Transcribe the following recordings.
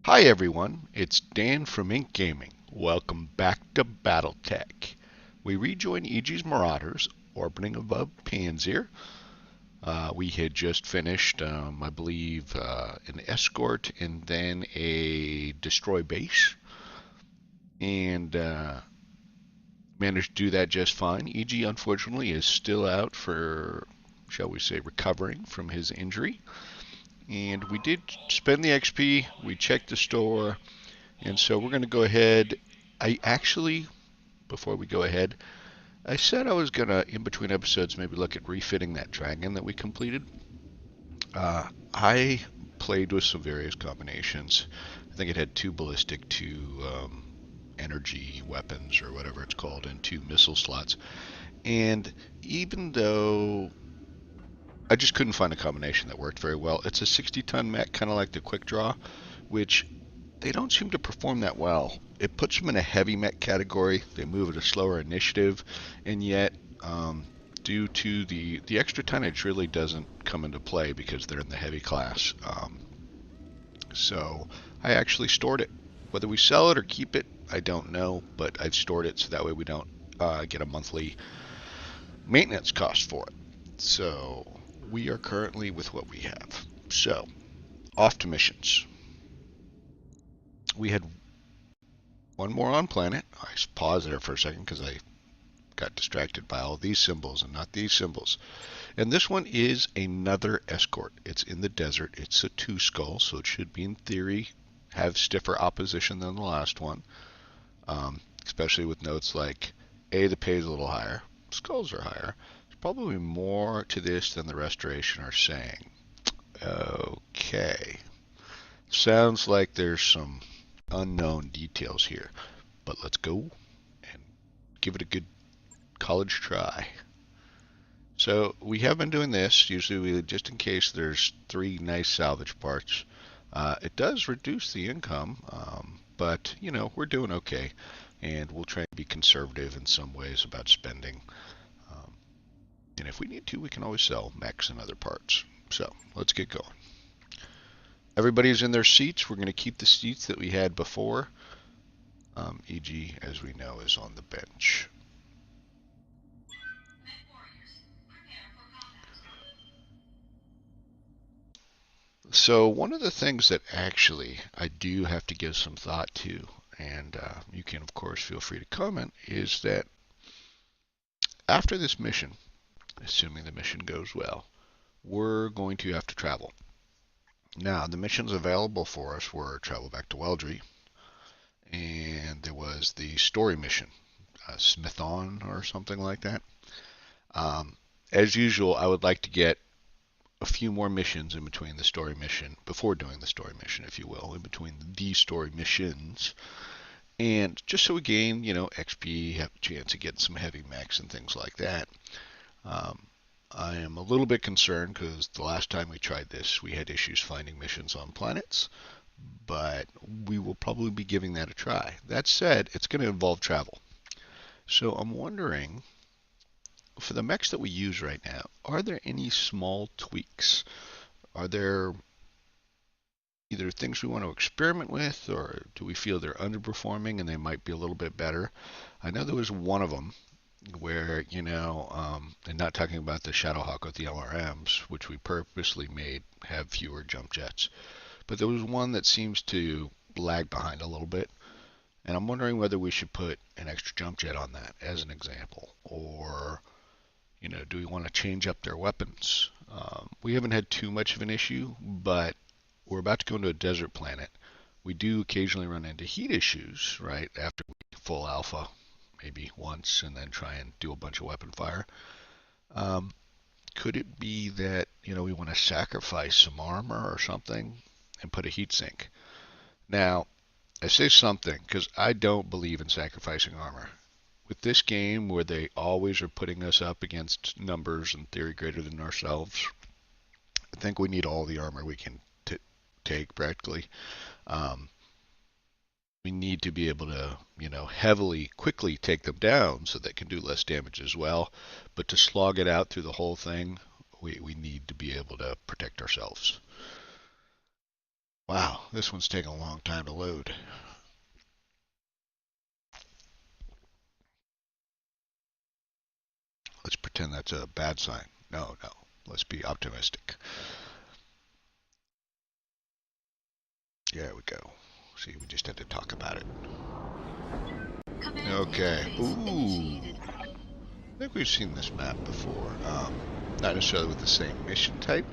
Hi everyone, it's Dan from Ink Gaming. Welcome back to Battletech. We rejoin Eiji's Marauders, orbiting above Panzer. We had just finished, I believe, an escort and then a destroy base, and managed to do that just fine. Eiji, unfortunately, is still out for, shall we say, recovering from his injury. And we did spend the XP, we checked the store, and so we're going to go ahead. I actually, before we go ahead, I said I was going to, in between episodes, maybe look at refitting that dragon that we completed. I played with some various combinations. I think it had two ballistic, two energy weapons, or whatever it's called, and two missile slots. And even though I just couldn't find a combination that worked very well, it's a 60-ton mech, kind of like the Quick Draw, which they don't seem to perform that well. It puts them in a heavy mech category. They move at a slower initiative, and yet, due to the extra tonnage, really doesn't come into play because they're in the heavy class. So I actually stored it. Whether we sell it or keep it, I don't know, but I've stored it so that way we don't get a monthly maintenance cost for it. So we are currently with what we have. So off to missions. We had one more on planet. I paused there for a second because I got distracted by all these symbols and not these symbols. And this one is another escort. It's in the desert. It's a two skull, so it should be in theory have stiffer opposition than the last one. Especially with notes like A, the pay is a little higher. Skulls are higher. There's probably more to this than the restoration are saying. Okay. Sounds like there's some unknown details here. But let's go and give it a good college try. So we have been doing this. Usually, just in case there's three nice salvage parts, it does reduce the income, but you know we're doing okay, and we'll try and be conservative in some ways about spending. Um, and if we need to, we can always sell mechs and other parts. So let's get going. Everybody's in their seats. We're going to keep the seats that we had before. Eiji, as we know, is on the bench. So one of the things that actually I do have to give some thought to, and you can of course feel free to comment, is that after this mission, assuming the mission goes well, we're going to have to travel. Now the missions available for us were travel back to Weldry, and there was the story mission, Smithon or something like that. Um, as usual, I would like to get a few more missions in between the story mission, before doing the story mission, if you will, in between the story missions, and just so we gain, XP, have a chance of getting some heavy mechs and things like that. Um, I am a little bit concerned because the last time we tried this, we had issues finding missions on planets, but we will probably be giving that a try. That said, it's going to involve travel. So I'm wondering, for the mechs that we use right now, are there any small tweaks? Are there either things we want to experiment with, or do we feel they're underperforming and they might be a little bit better? I know there was one of them where, and not talking about the Shadowhawk with the LRMs, which we purposely made have fewer jump jets, but there was one that seems to lag behind a little bit. And I'm wondering whether we should put an extra jump jet on that as an example, or do we want to change up their weapons? We haven't had too much of an issue, but we're about to go into a desert planet. We do occasionally run into heat issues, right? After we full alpha, maybe once, and then try and do a bunch of weapon fire. Um, could it be that, we want to sacrifice some armor or something and put a heat sink? Now, I say something because I don't believe in sacrificing armor. With this game, where they always are putting us up against numbers in theory greater than ourselves, I think we need all the armor we can take practically. Um, we need to be able to, quickly take them down so they can do less damage as well. But to slog it out through the whole thing, we need to be able to protect ourselves. Wow, this one's taking a long time to load. Let's pretend that's a bad sign. No, no. Let's be optimistic. There we go. See, we just had to talk about it. Okay. Ooh. I think we've seen this map before. Not necessarily with the same mission type,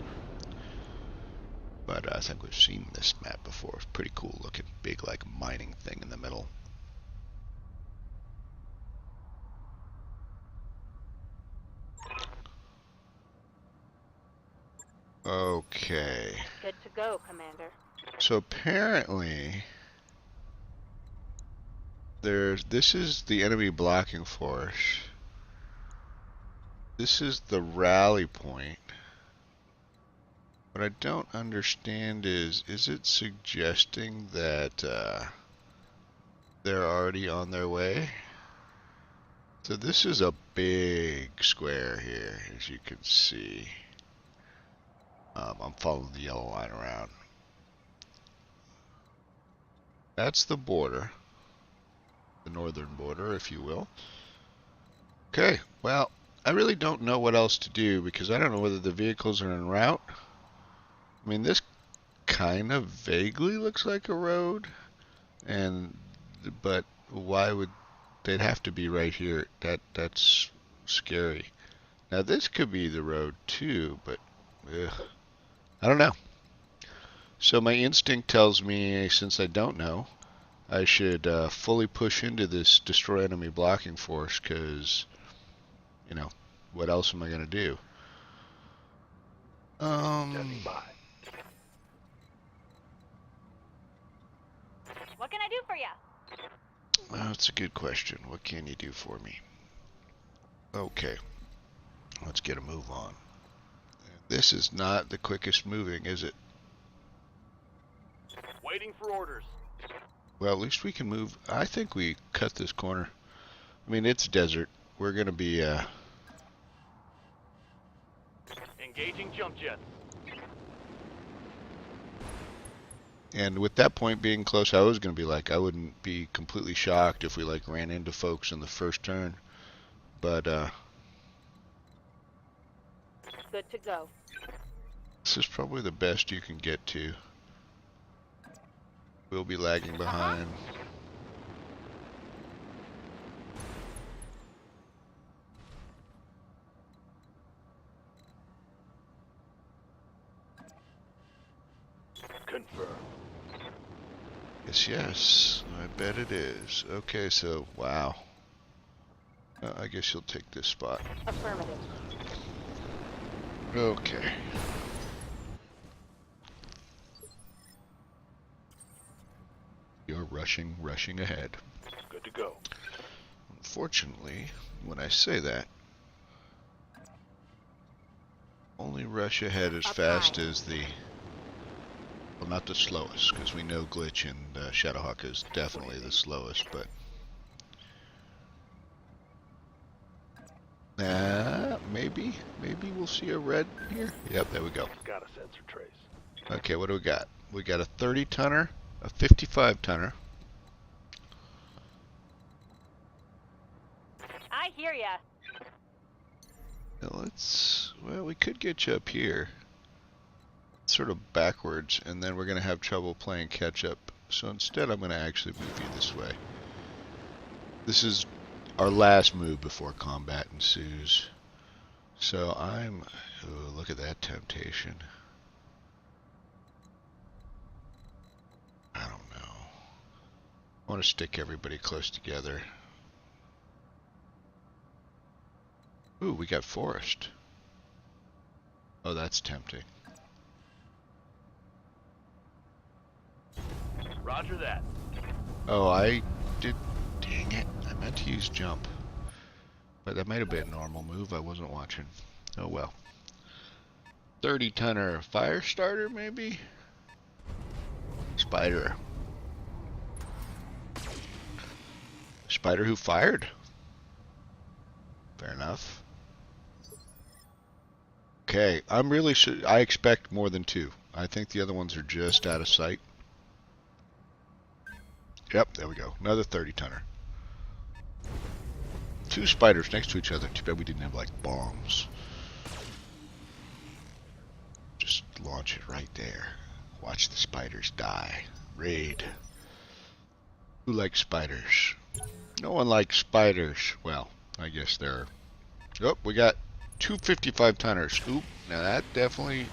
but I think we've seen this map before. It's pretty cool looking. Big, like, mining thing in the middle. Okay. Good to go, Commander. So apparently, this is the enemy blocking force. This is the rally point. What I don't understand is it suggesting that they're already on their way? So this is a big square here, as you can see. I'm following the yellow line around. That's the border. The northern border, if you will. Okay, well, I really don't know what else to do because I don't know whether the vehicles are en route. I mean, this kind of vaguely looks like a road, but why would they'd have to be right here? That's scary. Now this could be the road too, but I don't know. So my instinct tells me, since I don't know, I should fully push into this destroy enemy blocking force because, you know, what else am I going to do? What can I do for you? That's a good question. What can you do for me? Okay, let's get a move on. This is not the quickest moving, is it? Waiting for orders. Well, at least we can move. I think we cut this corner. I mean, it's desert. We're going to be... Engaging jump jets. And with that point being close, I was going to be like, I wouldn't be completely shocked if we like ran into folks in the first turn. But Good to go. this is probably the best you can get to. We'll be lagging behind. Confirm. Yes, yes. I bet it is. Okay, so, wow. I guess you'll take this spot. Affirmative. Okay. You're rushing ahead. Good to go. Unfortunately, when I say that, only rush ahead as fast as the... Well, not the slowest, because we know Glitch and Shadowhawk is definitely the slowest, but... Maybe we'll see a red here. Yep, there we go. Got a sensor trace. Okay, what do we got? We got a 30-tonner, a 55-tonner. I hear ya. Now well, we could get you up here. Sort of backwards, and then we're going to have trouble playing catch up. So instead, I'm going to actually move you this way. This is our last move before combat ensues. So oh, look at that temptation. I don't know. I want to stick everybody close together. Ooh, we got forest. Oh, that's tempting. Roger that. Oh, I did. Dang it. I meant to use jump. But that might have been a normal move. I wasn't watching. Oh well. 30-tonner fire starter, maybe? Spider. Spider who fired? Fair enough. Okay, I'm really sure. I expect more than two. I think the other ones are just out of sight. Yep, there we go. Another 30-tonner. Two spiders next to each other. Too bad we didn't have, like, bombs. Just launch it right there. Watch the spiders die. Raid. Who likes spiders? No one likes spiders. Well, I guess they're... Oh, we got two 55-tonners. Oop, now that definitely...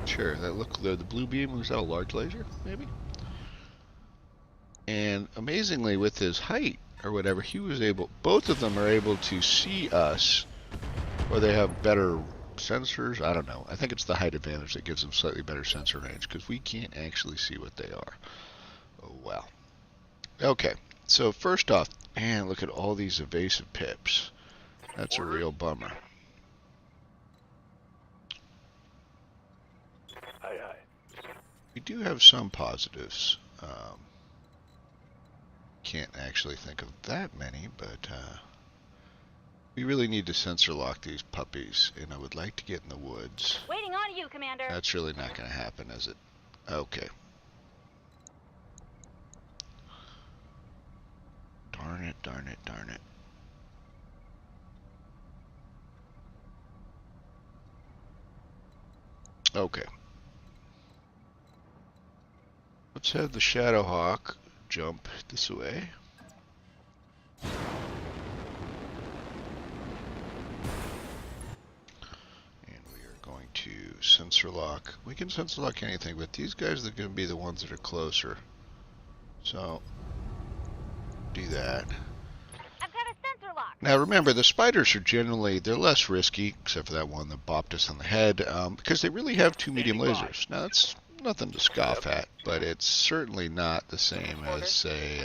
Sure, that look, the blue beam, was that a large laser, maybe? And amazingly, with his height, or whatever, he was able... Both of them are able to see us, or they have better sensors. I don't know. I think it's the height advantage that gives them slightly better sensor range, because we can't actually see what they are. Oh, well. Okay, so first off, man, look at all these evasive pips. That's a real bummer. Aye, aye. We do have some positives. Can't actually think of that many, but we really need to sensor lock these puppies, and I would like to get in the woods. Waiting on you, Commander. That's really not going to happen, is it? Okay. Darn it, darn it, darn it. Okay. Let's have the Shadowhawk jump this way. And we are going to sensor lock. We can sensor lock anything, but these guys are going to be the ones that are closer. So, do that. I've got a sensor lock. Now remember, the spiders are generally, they're less risky, except for that one that bopped us on the head, because they really have two medium lasers. Now that's nothing to scoff at, but it's certainly not the same as, say,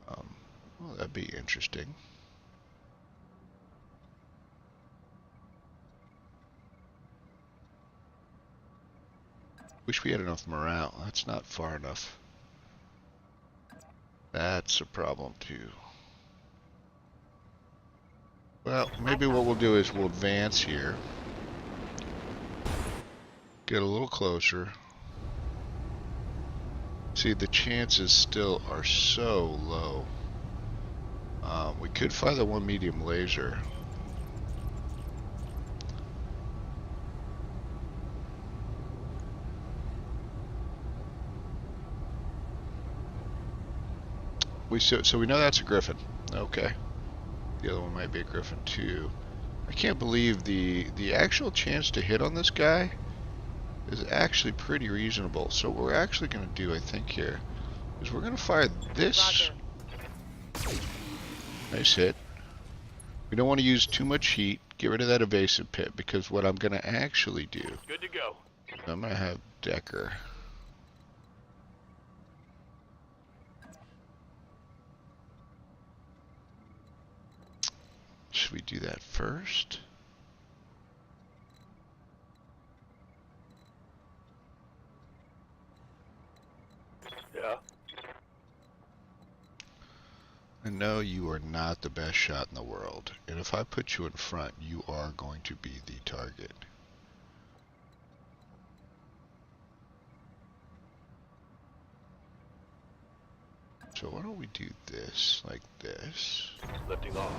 well, that'd be interesting. Wish we had enough morale. That's not far enough. That's a problem too. Well, maybe what we'll do is we'll advance here. Get a little closer. See, the chances still are so low. We could fire the one medium laser. So we know that's a Griffin. Okay. The other one might be a Griffin too. I can't believe the actual chance to hit on this guy is actually pretty reasonable. So what we're actually going to do, I think, here is we're going to fire this. Roger. Nice hit. We don't want to use too much heat. Get rid of that evasive pit, because what I'm going to actually do, Good to go. I'm going to have Decker. Should we do that first? Yeah. I know you are not the best shot in the world, and if I put you in front, you are going to be the target. So why don't we do this, like this? Lifting off.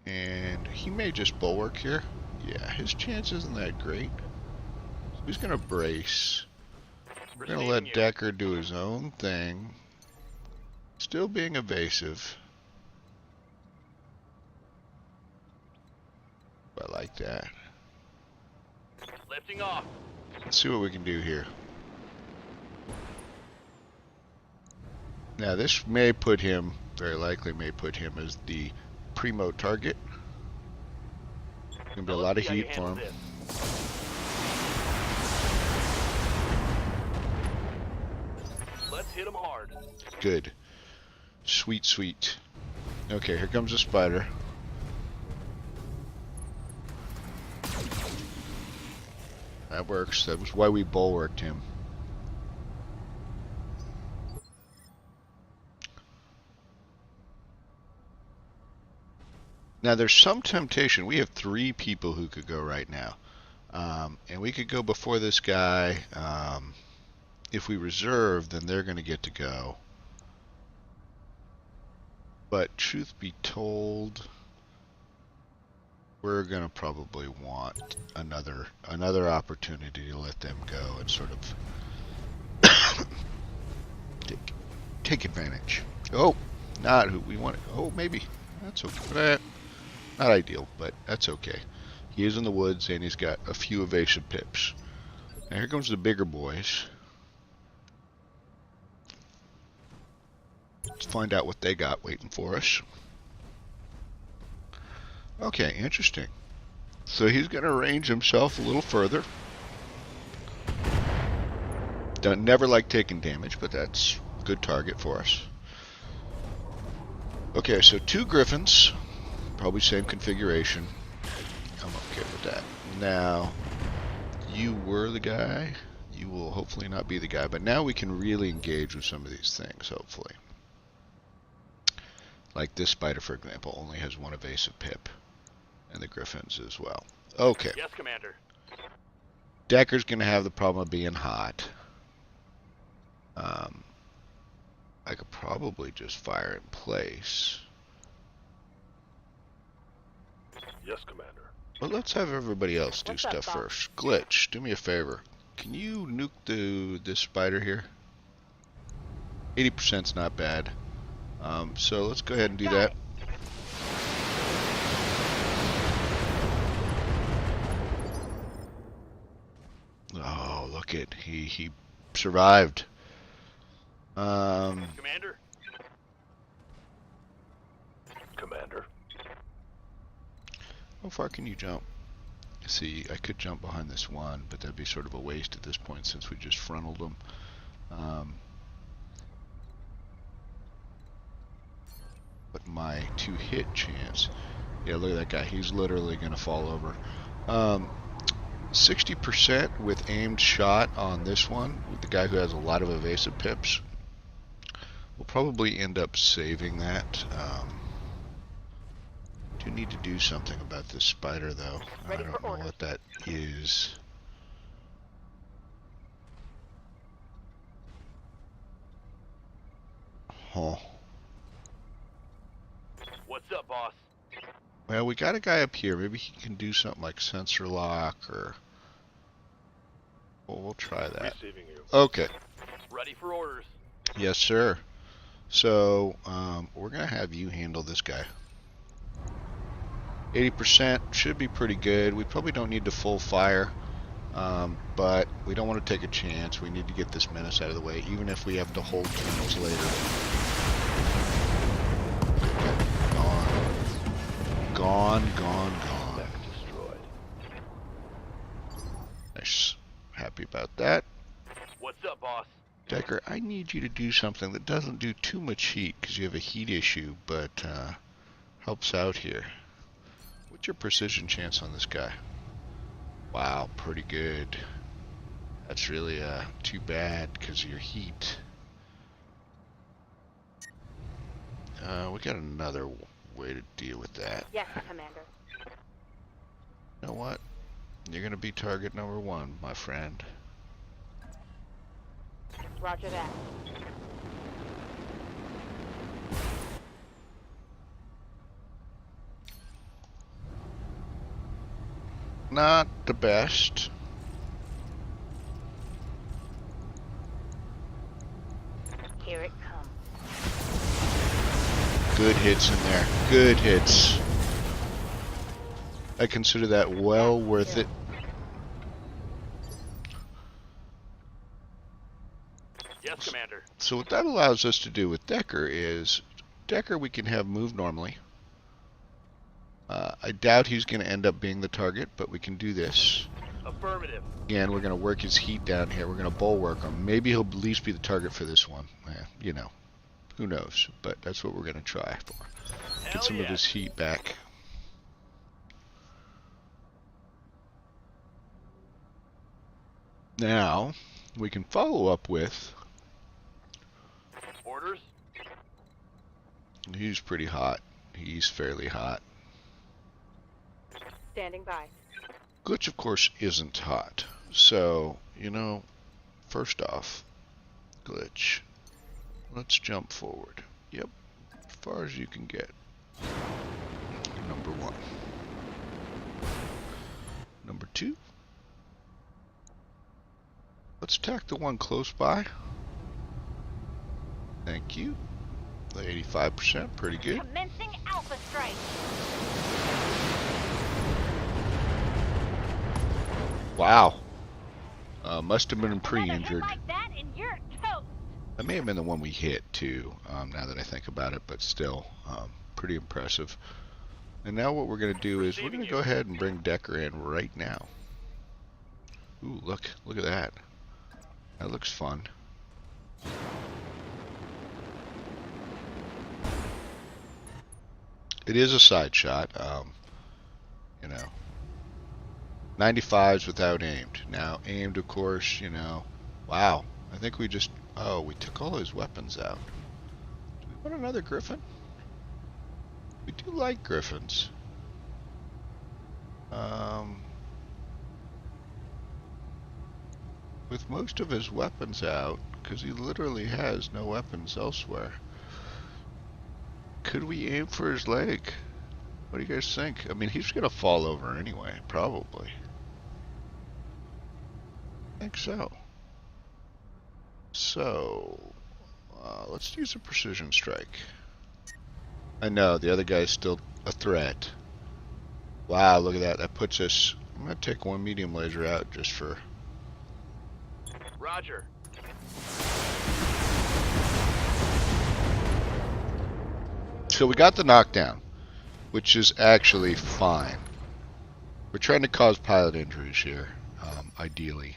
And he may just bulwark here. Yeah, his chance isn't that great. So he's gonna brace. We're gonna let Decker do his own thing. Still being evasive. I like that. Lifting off. Let's see what we can do here. Now this may put him, very likely may put him as the primo target. Gonna be a lot of heat for him. Let's hit him hard. Good. Sweet, sweet. Okay, here comes the spider. That works. That was why we bulwarked him. Now there's some temptation. We have 3 people who could go right now. And we could go before this guy. If we reserve, then they're going to get to go. But truth be told, we're going to probably want another opportunity to let them go and sort of take advantage. Oh, not who we want. Oh, maybe. That's okay. Not ideal, but that's okay. He is in the woods, and he's got a few evasive pips. Now here comes the bigger boys. Let's find out what they got waiting for us. Okay, interesting. So he's going to arrange himself a little further. Never like taking damage, but that's a good target for us. Okay, so 2 griffins. Probably same configuration. I'm okay with that. Now, you were the guy. You will hopefully not be the guy. But now we can really engage with some of these things, hopefully. Like this spider, for example, only has 1 evasive pip. And the griffins as well. Okay. Yes, Commander. Decker's going to have the problem of being hot. I could probably just fire in place. Yes, Commander. But let's have everybody else do What's up, stuff boss? first. Glitch, do me a favor. Can you nuke this spider here? 80%'s not bad. So let's go ahead and do Got that. it. Oh, look it. He survived. Commander? Commander. How far can you jump? See, I could jump behind this one, but that'd be sort of a waste at this point since we just frontaled him. But my 2-hit chance. Yeah, look at that guy. He's literally going to fall over. 60% with aimed shot on this one, with the guy who has a lot of evasive pips. We'll probably end up saving that. Do need to do something about this spider, though. Ready I for don't know orders. what that is. Huh. What's up, boss? Well, we got a guy up here. Maybe he can do something like sensor lock or... Well, we'll try that. Receiving you. Okay. Ready for orders. Yes, sir. So, we're going to have you handle this guy. 80% should be pretty good. We probably don't need to full fire, but we don't want to take a chance. We need to get this menace out of the way, even if we have to hold turtles later. Gone. Gone. Mech destroyed. Nice. Happy about that. What's up, boss? Decker, I need you to do something that doesn't do too much heat, because you have a heat issue, but helps out here. What's your precision chance on this guy? Wow, pretty good. That's really too bad because of your heat. We got another way to deal with that. Yes, Commander. You know what? You're going to be target number 1, my friend. Roger that. Not the best. Here it comes. Good hits in there. Good hits. I consider that well worth it. Yes, Commander. So what that allows us to do with Decker is, Decker we can have move normally. I doubt he's going to end up being the target, but we can do this. Affirmative. Again, we're going to work his heat down here. We're going to bulwark him. Maybe he'll at least be the target for this one. You know, who knows? But that's what we're going to try for. Hell Get some of yes. his heat back. Now, we can follow up with... Orders. He's pretty hot. He's fairly hot. Standing by. Glitch, of course, isn't hot. So, first off, Glitch, let's jump forward. Yep, as far as you can get. Number 1. Number 2, let's attack the one close by. Thank you. The 85%, pretty good. Commencing Alpha Strike. Wow. Must have been Another hit pre-injured. like that and you're toast. That may have been the one we hit too, now that I think about it, but still, pretty impressive. And now what we're going to do is we're going to go ahead and bring Decker in right now. Ooh, look at that. That looks fun. It is a side shot, 95s without aimed. Now, aimed, of course, wow. I think we just, we took all his weapons out. Do we want another Griffin? We do like Griffins. With most of his weapons out, because he literally has no weapons elsewhere. Could we aim for his leg? What do you guys think? I mean, he's gonna fall over anyway, probably. I think so. So, let's use a precision strike. I know, the other guy's still a threat. Wow, look at that. That puts us... I'm gonna take one medium laser out just for... Roger. So we got the knockdown, which is actually fine. We're trying to cause pilot injuries here, ideally,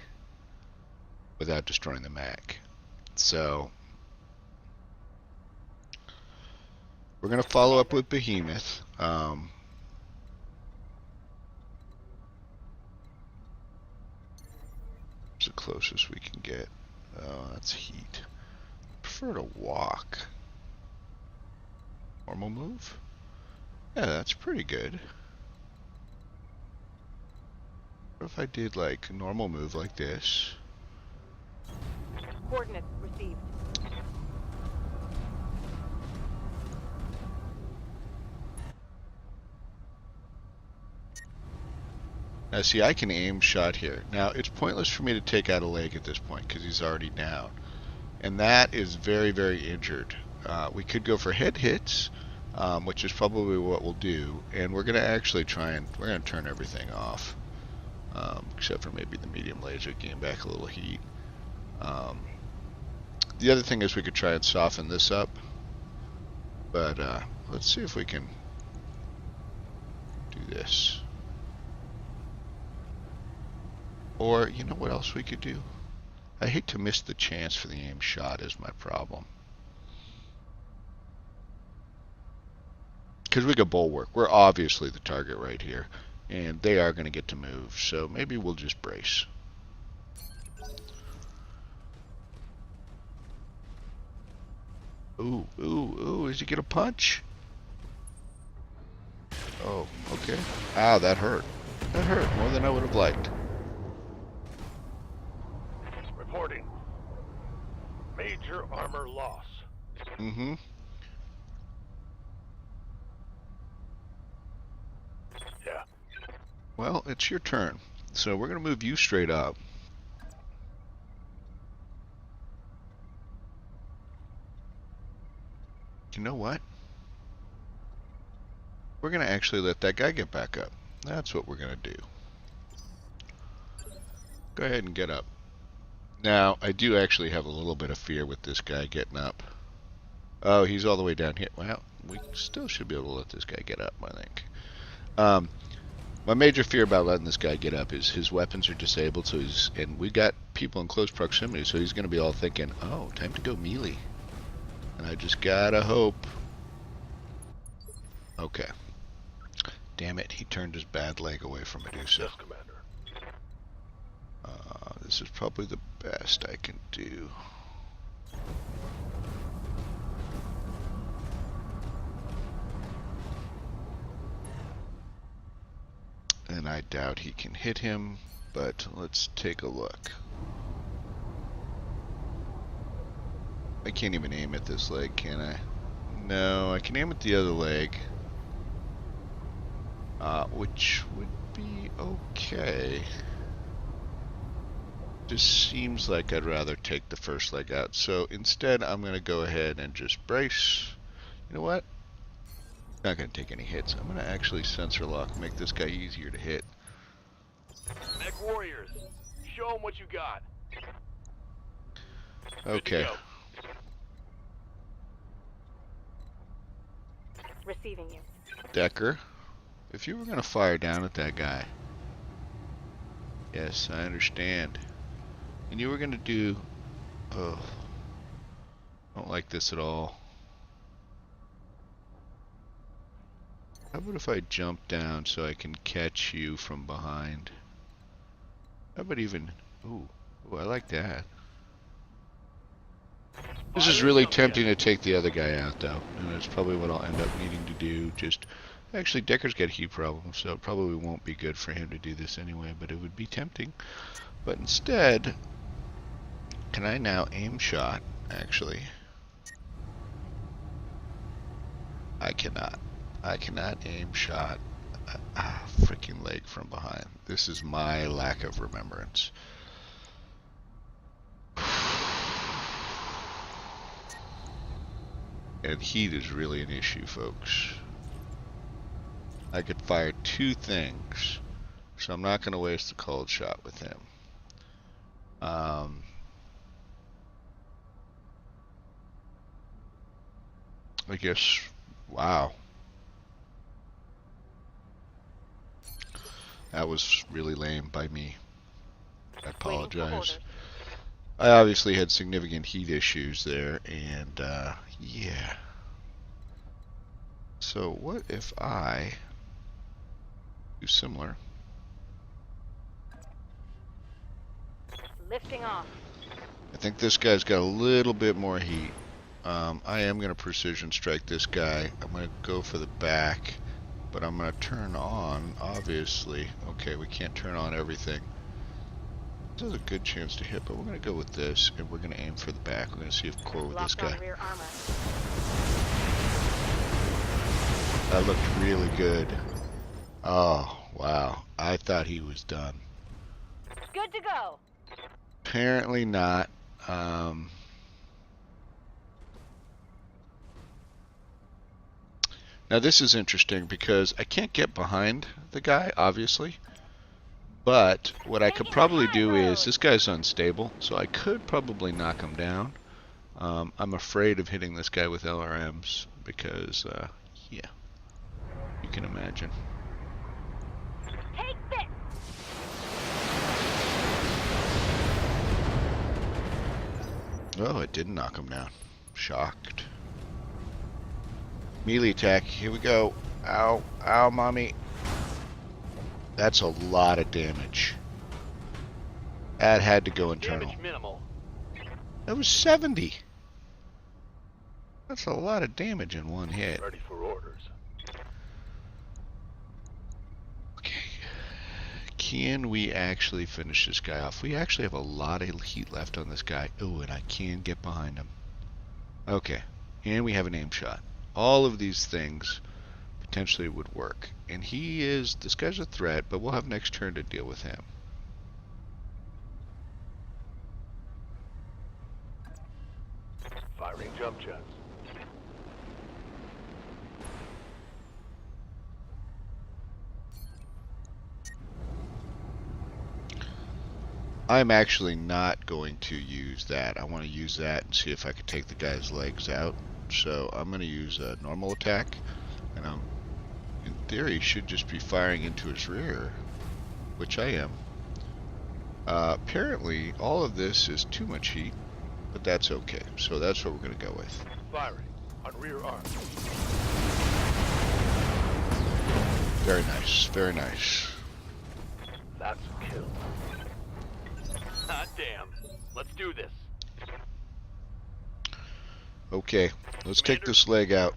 without destroying the mech. So, we're going to follow up with Behemoth. It's the closest we can get. Oh, that's heat. I prefer to walk. Normal move? Yeah, that's pretty good. What if I did like a normal move like this? Coordinates received. Now see, I can aim shot here. Now, it's pointless for me to take out a leg at this point because he's already down. And that is very, very injured. We could go for head hits, which is probably what we'll do. And we're going to actually we're going to turn everything off. Except for maybe the medium laser, gain back a little heat. The other thing is we could try and soften this up. But let's see if we can do this. Or, you know what else we could do? I hate to miss the chance for the aim shot is my problem. Because we got bulwark. We're obviously the target right here. And they are going to get to move. So maybe we'll just brace. Ooh, ooh, ooh. Is he going to punch? Oh, okay. Ow, that hurt. That hurt more than I would have liked. Reporting. Major armor loss. Mm-hmm. Yeah. Well, it's your turn. So we're going to move you straight up. You know what? We're going to actually let that guy get back up. That's what we're going to do. Go ahead and get up. Now, I do actually have a little bit of fear with this guy getting up. Oh, he's all the way down here. Well, we still should be able to let this guy get up, I think. My major fear about letting this guy get up is his weapons are disabled, so and we got people in close proximity, so he's going to be all thinking, oh, time to go melee. And I just gotta hope. Okay. Damn it, he turned his bad leg away from Medusa. Yes, Commander. This is probably the best I can do. doubt he can hit him, but let's take a look. I can't even aim at this leg, can I? No, I can aim at the other leg, which would be okay. Just seems like I'd rather take the first leg out. So instead, I'm going to go ahead and just brace. You know what? Not going to take any hits. I'm going to actually sensor lock, make this guy easier to hit. Mech warriors, show them what you got. Okay. Good to go. Receiving you. Decker, if you were going to fire down at that guy, yes, I understand. And you were going to do, oh, I don't like this at all. How about if I jump down so I can catch you from behind? How about even, ooh, I like that. This is really tempting to take the other guy out, though, and that's probably what I'll end up needing to do. Just, actually, Decker's got heat problems, so it probably won't be good for him to do this anyway, but it would be tempting. But instead, can I now aim shot, actually? I cannot. I cannot aim shot a freaking leg from behind. This is my lack of remembrance. And heat is really an issue, folks. I could fire two things, so I'm not going to waste the cold shot with him. I guess, wow. That was really lame by me. I apologize. I obviously had significant heat issues there, and yeah. So what if I do similar? Lifting off. I think this guy's got a little bit more heat. I am going to precision strike this guy. I'm going to go for the back, but I'm going to turn on, obviously. Okay, we can't turn on everything. This has a good chance to hit, but we're going to go with this, and we're going to aim for the back. We're going to see if core with this guy. Rear armor. That looked really good. Oh, wow. I thought he was done. Good to go. Apparently not. Now this is interesting because I can't get behind the guy, obviously. But what I could probably do is, this guy's unstable, so I could probably knock him down. I'm afraid of hitting this guy with LRMs because, yeah, you can imagine. Take this. Oh, it didn't knock him down. Shocked. Melee attack. Here we go. Ow. Ow, mommy. That's a lot of damage. That had to go internal. Damage minimal. That was 70. That's a lot of damage in one hit. Ready for orders. Okay. Can we actually finish this guy off? We actually have a lot of heat left on this guy. Oh, and I can get behind him. Okay. And we have an aim shot. All of these things potentially would work. And this guy's a threat, but we'll have next turn to deal with him. Firing jump jets. I'm actually not going to use that. I want to use that and see if I can take the guy's legs out. So I'm going to use a normal attack, and I'm, in theory, should just be firing into his rear, which I am. Apparently, all of this is too much heat, but that's okay. So that's what we're going to go with. Firing on rear arm. Very nice, very nice. That's a kill. Hot damn. Let's do this. Okay, let's take this leg out.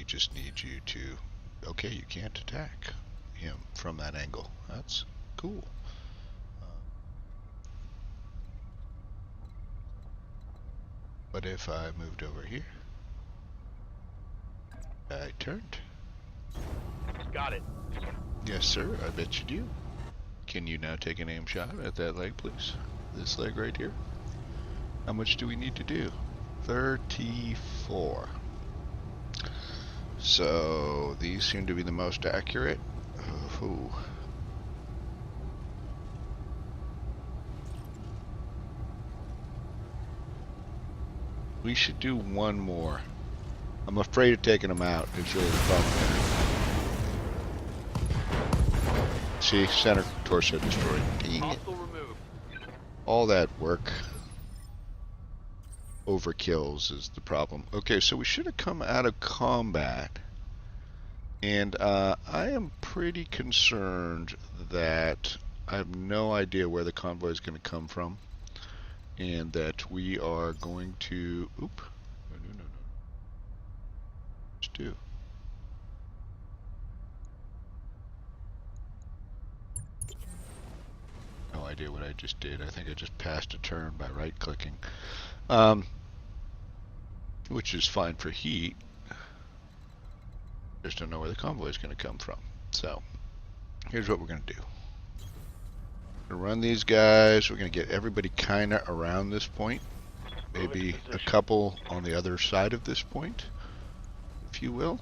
just need you to... Okay, you can't attack him from that angle. That's cool. But if I moved over here, I turned. Got it. Yes, sir, I bet you do. Can you now take an aim shot at that leg, please? This leg right here. How much do we need to do? 34. So these seem to be the most accurate. Ooh. We should do one more. I'm afraid of taking them out. It's really the problem there. See, center torso destroyed. Dang it. Hostile removed. All that work. Overkills is the problem. Okay, so we should have come out of combat. And I am pretty concerned that I have no idea where the convoy is going to come from. And that we are going to... Oop. No. Just do. No idea what I just did. I think I just passed a turn by right-clicking. Which is fine for heat. Just don't know where the convoy is going to come from. So, here's what we're going to do. We're going to run these guys. We're going to get everybody kind of around this point. Maybe a couple on the other side of this point, if you will.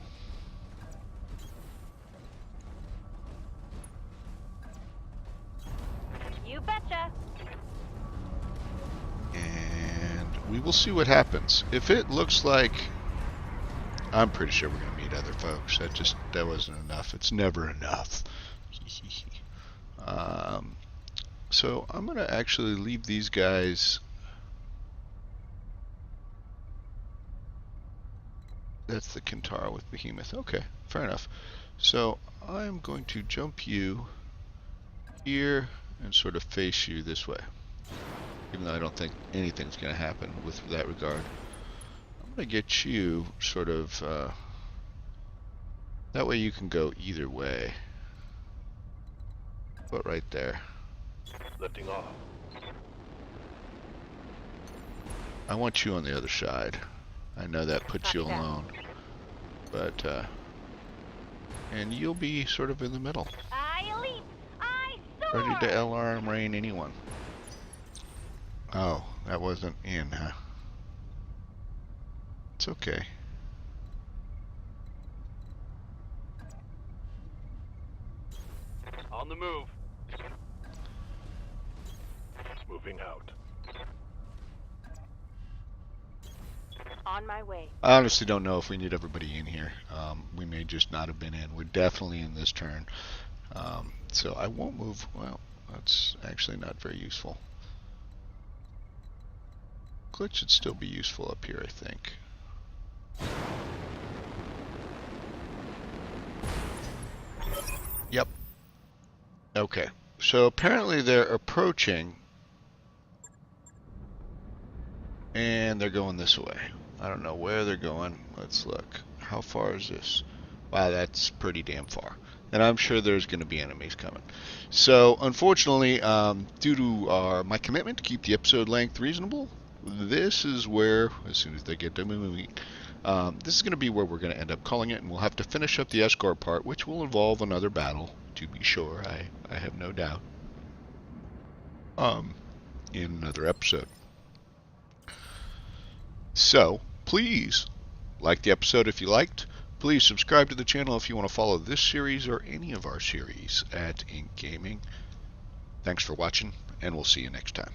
You betcha. And we will see what happens. If it looks like... I'm pretty sure we're going to meet other folks. That wasn't enough. It's never enough. So I'm going to actually leave these guys... That's the Kintara with Behemoth. Okay, fair enough. So I'm going to jump you here and sort of face you this way. Even though I don't think anything's going to happen with that regard. I'm going to get you sort of... that way you can go either way. But right there. Lifting off. I want you on the other side. I know that puts you alone. But, and you'll be sort of in the middle. I leap. I soar. Ready to LRM rain anyone. Oh, that wasn't in, huh? It's okay. On the move. Moving out. On my way. I honestly don't know if we need everybody in here. We may just not have been in. We're definitely in this turn. So I won't move. Well, that's actually not very useful. Glitch should still be useful up here, I think. Yep. Okay. So apparently they're approaching. And they're going this way. I don't know where they're going. Let's look. How far is this? Wow, that's pretty damn far. And I'm sure there's going to be enemies coming. So, unfortunately, due to my commitment to keep the episode length reasonable, this is where, as soon as they get to moving, this is going to be where we're going to end up calling it, and we'll have to finish up the escort part, which will involve another battle, to be sure. I have no doubt. In another episode. So, please like the episode if you liked. Please subscribe to the channel if you want to follow this series or any of our series at Ink Gaming. Thanks for watching, and we'll see you next time.